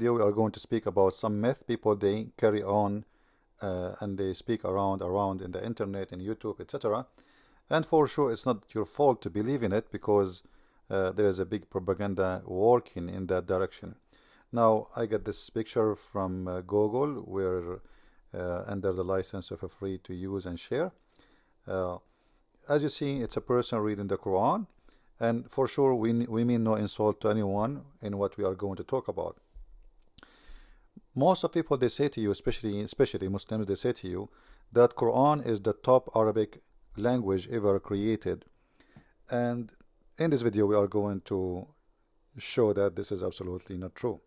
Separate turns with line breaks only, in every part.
video we are going to speak about some myth people they carry on and they speak around in the internet and YouTube, etc. And for sure it's not your fault to believe in it, because there is a big propaganda working in that direction. Now I got this picture from Google, where under the license of a free to use and share. As you see, it's a person reading the Quran, and for sure we mean no insult to anyone in what we are going to talk about. Most of people, they say to you, especially Muslims, they say to you that Quran is the top Arabic language ever created. And in this video we are going to show that this is absolutely not true.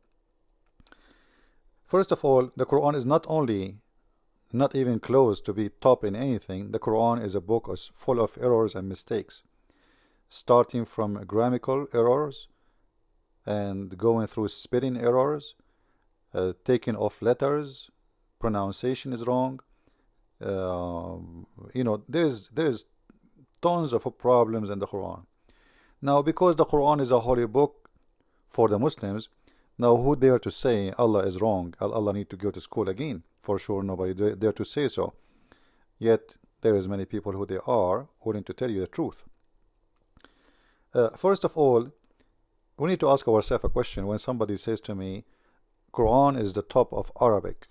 First of all, the Quran is not even close to be top in anything. The Quran is a book full of errors and mistakes, starting from grammatical errors and going through spelling errors, taking off letters, pronunciation is wrong. There's tons of problems in the Quran. Now, because the Quran is a holy book for the Muslims, now who dare to say Allah is wrong? Allah need to go to school again? For sure nobody dare to say so. Yet there is many people who they are willing to tell you the truth. First of all, we need to ask ourselves a question. When somebody says to me, Quran is the top of Arabic,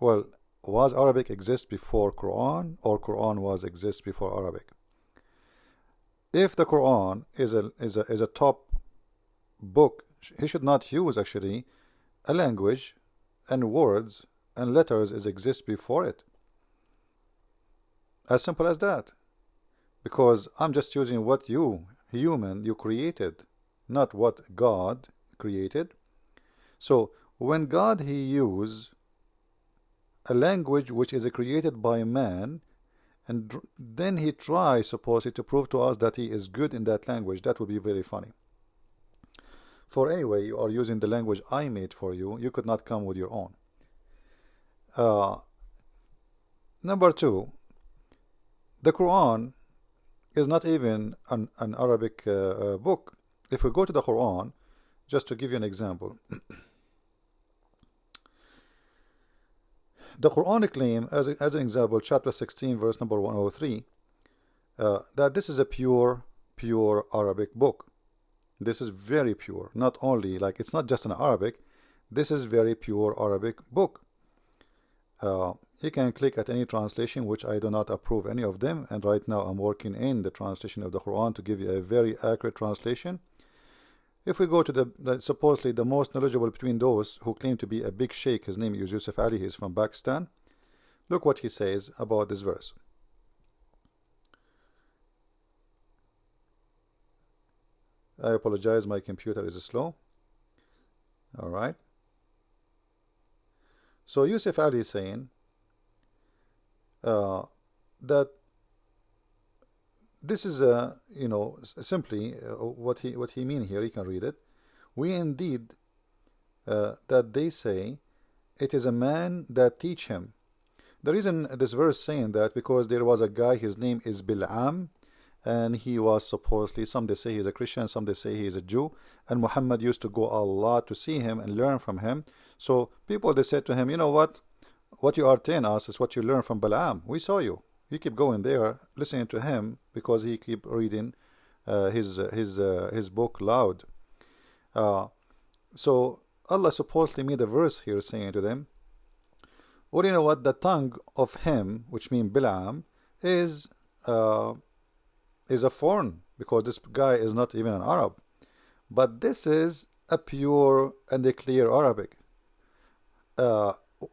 well, was Arabic exist before Quran, or Quran was exist before Arabic? If the Quran is a top book, he should not use actually a language and words and letters is exist before it. As simple as that. Because I'm just using what you created, not what God created. So when God he use a language which is created by man, and then he tries supposedly to prove to us that he is good in that language, that would be very funny. For anyway, you are using the language I made for you. You could not come with your own. Number two, the Quran is not even an Arabic book. If we go to the Quran, just to give you an example, the Quran claim, as an example, chapter 16, verse number 103, that this is a pure Arabic book. This is very pure. Not only, like, it's not just an Arabic, this is very pure Arabic book. You can click at any translation, which I do not approve any of them, and right now I'm working in the translation of the Quran to give you a very accurate translation. If we go to the supposedly the most knowledgeable between those who claim to be a big sheikh, his name is Yusuf Ali, he's from Pakistan. Look what he says about this verse. I apologize, my computer is slow. Alright. So Yusuf Ali is saying that this is simply what he mean here. You can read it. We indeed that they say it is a man that teach him. The reason this verse saying that, because there was a guy, his name is Bil'am, and he was supposedly, some they say he's a Christian, some they say he is a Jew, and Muhammad used to go a lot to see him and learn from him. So people, they said to him, you know what you are telling us is what you learn from Balaam. We saw you keep going there listening to him, because he keep reading his book loud. So Allah supposedly made a verse here saying to them, well, you know what, the tongue of him, which means Balaam, is a foreign, because this guy is not even an Arab, but this is a pure and a clear Arabic.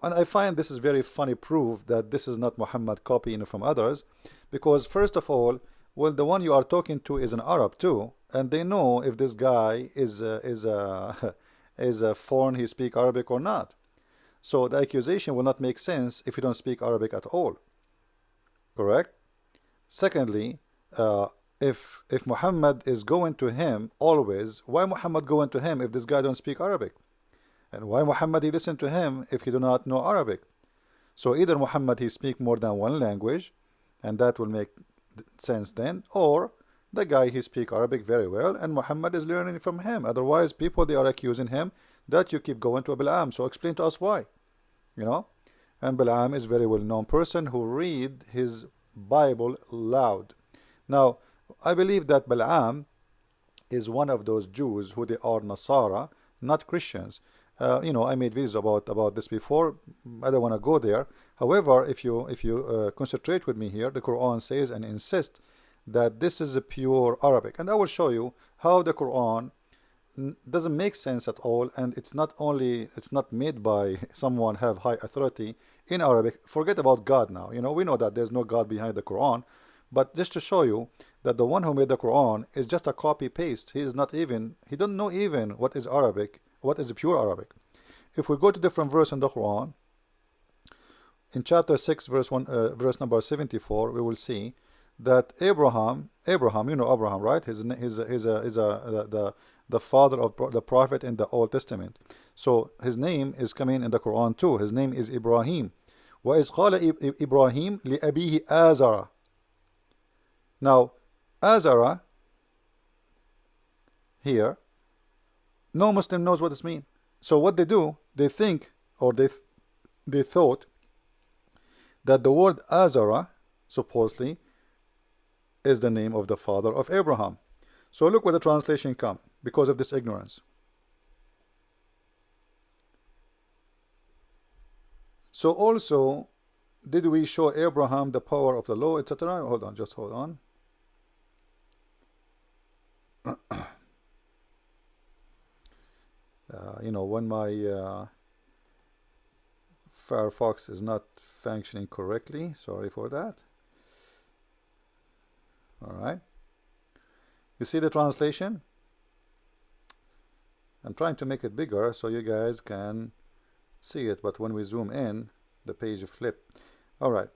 And I find this is very funny proof that this is not Muhammad copying from others, because first of all, well, the one you are talking to is an Arab too, and they know if this guy is a foreign, he speak Arabic or not. So the accusation will not make sense if you don't speak Arabic at all. Correct? Secondly, if Muhammad is going to him always, why Muhammad going to him if this guy don't speak Arabic? And why Muhammad he listen to him if he do not know Arabic? So either Muhammad he speak more than one language, and that will make sense then, or the guy he speak Arabic very well and Muhammad is learning from him. Otherwise people, they are accusing him that you keep going to Balaam. So explain to us why, you know. And Balaam is a very well-known person who read his Bible loud. Now, I believe that Balaam is one of those Jews who they are Nasara, not Christians. I made videos about this before. I don't want to go there. However, if you concentrate with me here, the Quran says and insists that this is a pure Arabic, and I will show you how the Quran doesn't make sense at all, and it's not made by someone have high authority in Arabic. Forget about God now. We know that there's no God behind the Quran, but just to show you that the one who made the Quran is just a copy paste. He don't know even what is Arabic, what is pure Arabic. If we go to different verse in the Quran, in chapter 6 verse 1 verse number 74, we will see that Abraham, you know Abraham, right? He's the father of the prophet in the Old Testament. So his name is coming in the Quran too. His name is Ibrahim. وَإِذْ قَالَ إِبْرَاهِيمُ لِأَبِيهِ آزَرَ. Now, Azara here, no Muslim knows what this means. So what they do, they think, or they thought that the word Azara supposedly is the name of the father of Abraham. So look where the translation comes because of this ignorance. So also, did we show Abraham the power of the law, etc.? Hold on, just hold on. When my Firefox is not functioning correctly, sorry for that. Alright, you see the translation? I'm trying to make it bigger so you guys can see it, but when we zoom in, the page flip. Alright,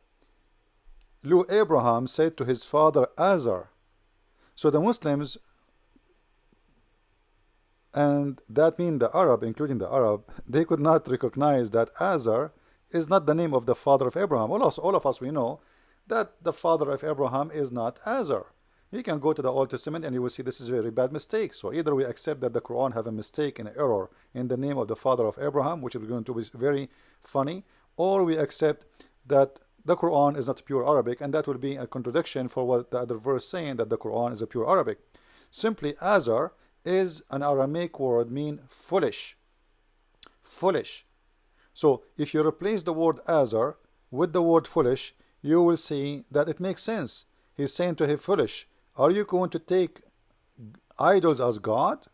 Lu Abraham said to his father Azar. So the Muslims, and that means the Arab, including the Arab, they could not recognize that Azar is not the name of the father of Abraham. All of us, we know that the father of Abraham is not Azar. You can go to the Old Testament and you will see this is a very bad mistake. So either we accept that the Quran have a mistake and error in the name of the father of Abraham, which is going to be very funny, or we accept that the Quran is not pure Arabic, and that will be a contradiction for what the other verse saying that the Quran is a pure Arabic. Simply, Azar is an Aramaic word mean foolish. Foolish. So if you replace the word Azar with the word foolish, you will see that it makes sense. He's saying to him, foolish, are you going to take idols as God?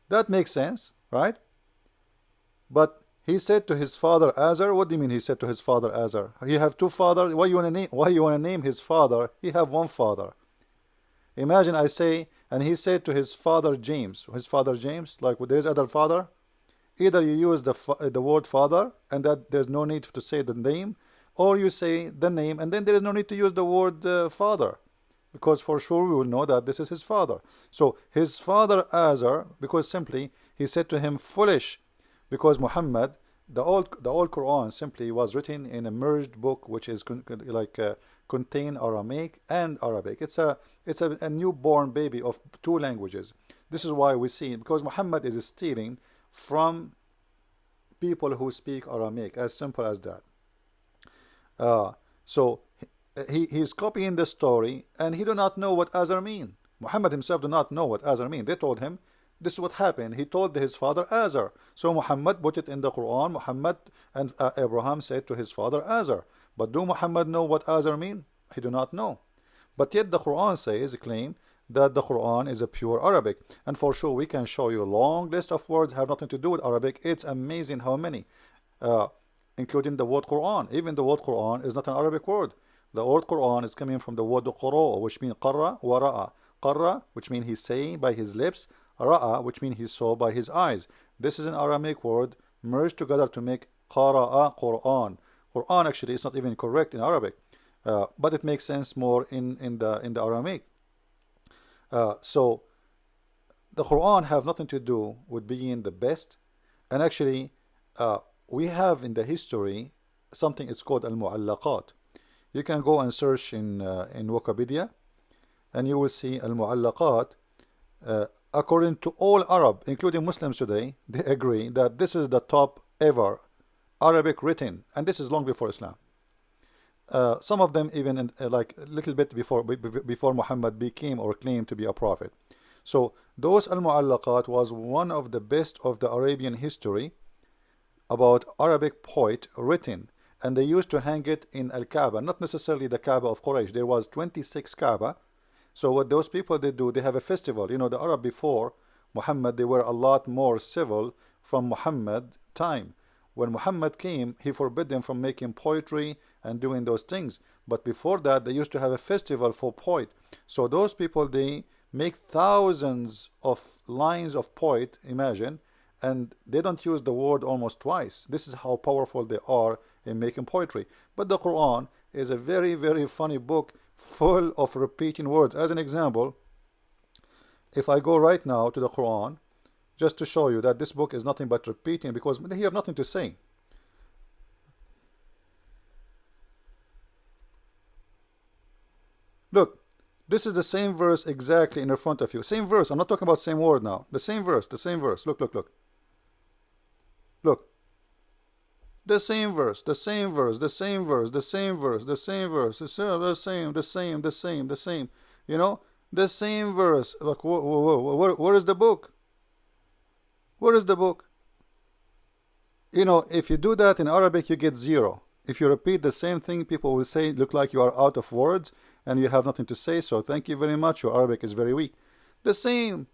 That makes sense, right? But he said to his father Azar. What do you mean he said to his father Azar? He have two fathers. Why you want to name his father? He have one father. Imagine I say, and he said to his father James. His father James, like there is other father. Either you use the word father, and that there's no need to say the name, or you say the name, and then there is no need to use the word father, because for sure we will know that this is his father. So his father Azar, because simply he said to him foolish, because Muhammad, the old Quran simply was written in a merged book, which is contain Aramaic and Arabic. It's a newborn baby of two languages. This is why we see, because Muhammad is stealing from people who speak Aramaic, as simple as that. So he's copying the story, and he do not know what Azar mean. Muhammad himself do not know what Azar mean. They told him this is what happened. He told his father Azar. So Muhammad put it in the Quran. Muhammad and Abraham said to his father Azar. But do Muhammad know what Azar mean? He do not know. But yet the Quran claim that the Quran is a pure Arabic. And for sure we can show you a long list of words have nothing to do with Arabic. It's amazing how many. Including the word Quran. Even the word Quran is not an Arabic word. The word Quran is coming from the word Qura, which means qarra wa ra'a. Qarra, which means he's saying by his lips. Ra'a, which means he saw by his eyes. This is an Aramaic word merged together to make qara'a Quran. Quran actually is not even correct in Arabic, but it makes sense more in the Aramaic. So the Quran have nothing to do with being the best, and actually we have in the history something it's called al-mu'allaqat. You can go and search in Wikipedia, and you will see al-mu'allaqat according to all Arab, including Muslims today, they agree that this is the top ever Arabic written, and this is long before Islam. Some of them even like a little bit before Muhammad became or claimed to be a prophet. So those Al-Mu'allaqat was one of the best of the Arabian history about Arabic poet written, and they used to hang it in Al-Kaaba, not necessarily the Kaaba of Quraysh. There was 26 Kaaba. So what those people they do, they have a festival. You know, the Arab before Muhammad, they were a lot more civil from Muhammad time. When Muhammad came, he forbid them from making poetry and doing those things. But before that, they used to have a festival for poet. So those people, they make thousands of lines of poet, imagine, and they don't use the word almost twice. This is how powerful they are in making poetry. But the Quran is a very, very funny book full of repeating words. As an example, if I go right now to the Quran, just to show you that this book is nothing but repeating, because they have nothing to say. Look, this is the same verse exactly in front of you. Same verse. I'm not talking about same word now. The same verse. The same verse. Look, look, look. Look. The same verse. The same verse. The same verse. The same verse. The same verse. The same. The same. The same. The same. You know, the same verse. Like, where is the book? Where is the book? You know, if you do that in Arabic, you get 0. If you repeat the same thing, people will say, look like you are out of words and you have nothing to say, so thank you very much, your Arabic is very weak. The same.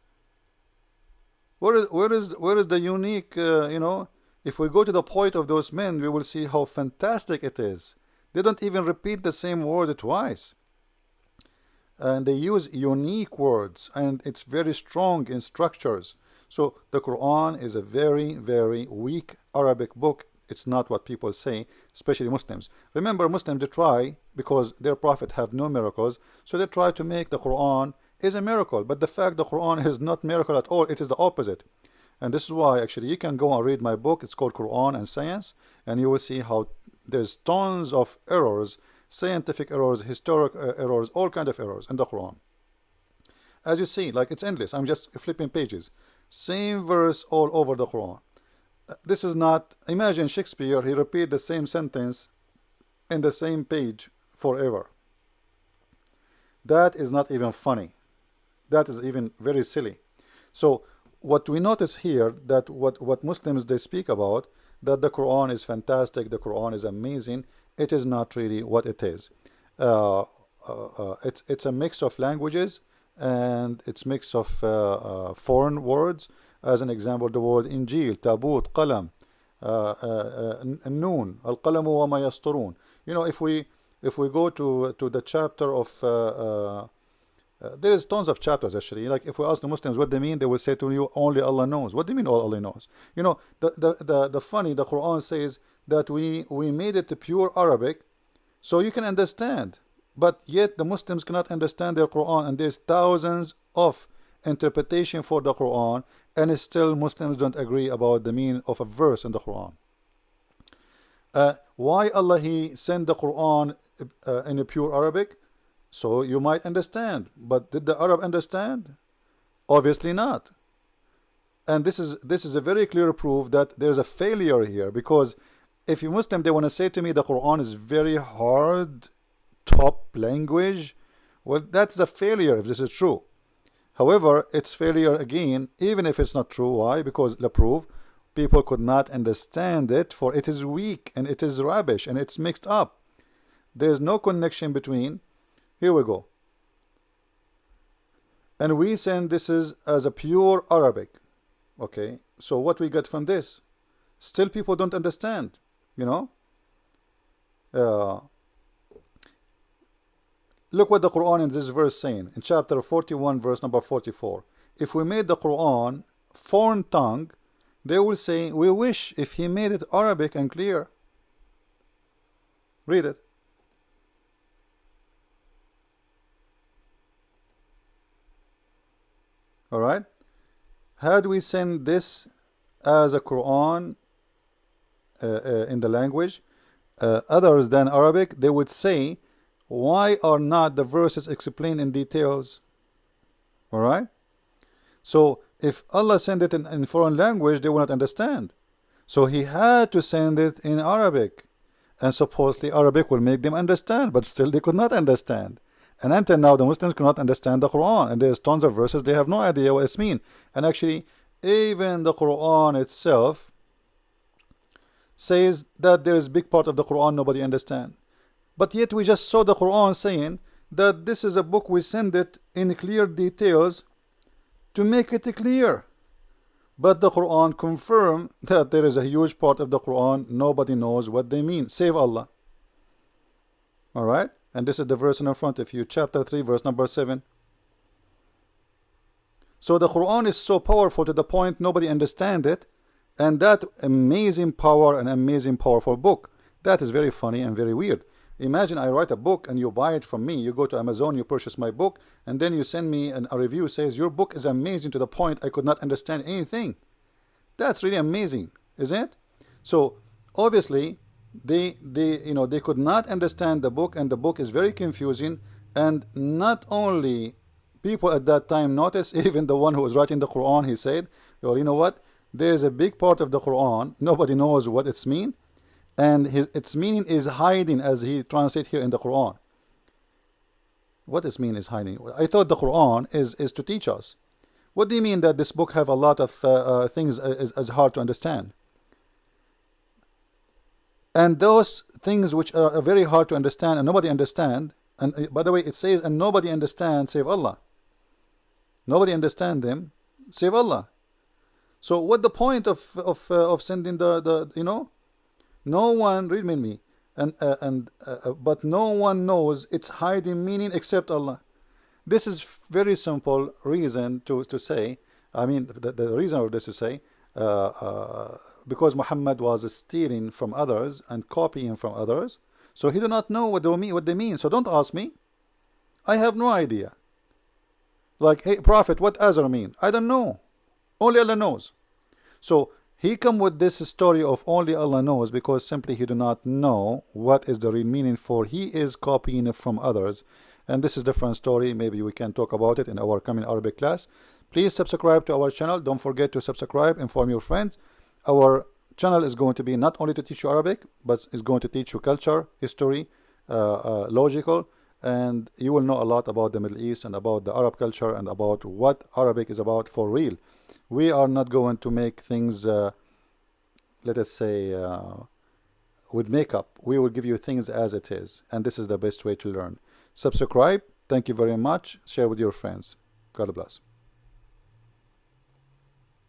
Where is the unique, you know, if we go to the point of those men, we will see how fantastic it is. They don't even repeat the same word twice. And they use unique words, and it's very strong in structures. So the Quran is a very, very weak Arabic book. It's not what people say, especially Muslims. Remember, Muslims, they try, because their prophet have no miracles, so they try to make the Quran is a miracle. But the fact the Quran is not miracle at all, it is the opposite. And this is why, actually, you can go and read my book. It's called Quran and Science, and you will see how there's tons of errors, scientific errors, historic errors, all kind of errors in the Quran. As you see, like, it's endless. I'm just flipping pages. Same verse all over the Quran. This is not, imagine Shakespeare, he repeat the same sentence in the same page forever. That is not even funny. That is even very silly. So what we notice here, that what Muslims they speak about, that the Quran is fantastic, the Quran is amazing, it is not really what it is. It's a mix of languages, and it's mix of foreign words. As an example, the word Injil, Tabut, Qalam, Noon, Al-Qalamu wa ma yasturun. You know, if we go to the chapter of there is tons of chapters actually. Like, if we ask the Muslims what they mean, they will say to you, only Allah knows. What do you mean all Allah knows? You know, the funny, the Quran says that we made it pure Arabic so you can understand, but yet the Muslims cannot understand their Quran, and there's thousands of interpretation for the Quran, and still Muslims don't agree about the meaning of a verse in the Quran. Why Allah He sent the Quran in a pure Arabic? So you might understand, but did the Arab understand? Obviously not. And this is a very clear proof that there's a failure here, because if you Muslim, they want to say to me the Quran is very hard, top language, well, that's a failure if this is true. However, it's failure again, even if it's not true. Why? Because the proof, people could not understand it, for it is weak and it is rubbish and it's mixed up. There is no connection between. Here we go. And we send this is as a pure Arabic. Okay, so what we get from this? Still people don't understand, you know. Look what the Quran in this verse saying in chapter 41 verse number 44. If we made the Quran foreign tongue, they will say, we wish if he made it Arabic and clear. Read it. Alright, how do we send this as a Quran in the language others than Arabic? They would say, why are not the verses explained in details? Alright, So if Allah sent it in foreign language, they will not understand. So he had to send it in Arabic. And supposedly Arabic will make them understand, but still they could not understand. And until now, the Muslims cannot understand the Quran. And there's tons of verses, they have no idea what it's mean. And actually, even the Quran itself says that there is a big part of the Quran nobody understand. But yet we just saw the Quran saying that this is a book, we send it in clear details to make it clear. But the Quran confirm that there is a huge part of the Quran nobody knows what they mean, save Allah. Alright? And this is the verse in front of you, chapter 3, verse number 7. So the Quran is so powerful to the point nobody understand it, and that amazing power and amazing powerful book. That is very funny and very weird. Imagine I write a book and you buy it from me. You go to Amazon, you purchase my book, and then you send me a review says your book is amazing to the point I could not understand anything. That's really amazing, isn't it? So obviously they could not understand the book, and the book is very confusing. And not only people at that time noticed, even the one who was writing the Quran, he said, well, you know what? There's a big part of the Quran nobody knows what it's mean, and its meaning is hiding, as he translates here in the Quran. What its mean is hiding? I thought the Quran is to teach us. What do you mean that this book have a lot of things as hard to understand? And those things which are very hard to understand and nobody understand, and by the way it says, and nobody understands save Allah. Nobody understand them save Allah. So what the point of sending the no one, read me, but no one knows its hiding meaning except Allah. This is very simple reason to say. I mean, the reason of this to say, because Muhammad was stealing from others and copying from others, so he do not know what they mean. So don't ask me. I have no idea. Like, hey, Prophet, what Azar mean? I don't know. Only Allah knows. So he come with this story of only Allah knows because simply he do not know what is the real meaning, for he is copying it from others. And this is a different story. Maybe we can talk about it in our coming Arabic class. Please subscribe to our channel. Don't forget to subscribe, inform your friends. Our channel is going to be not only to teach you Arabic, but is going to teach you culture, history, logical, and you will know a lot about the Middle East and about the Arab culture and about what Arabic is about for real. We are not going to make things, let us say, with makeup. We will give you things as it is, and this is the best way to learn. Subscribe. Thank you very much. Share with your friends. God bless.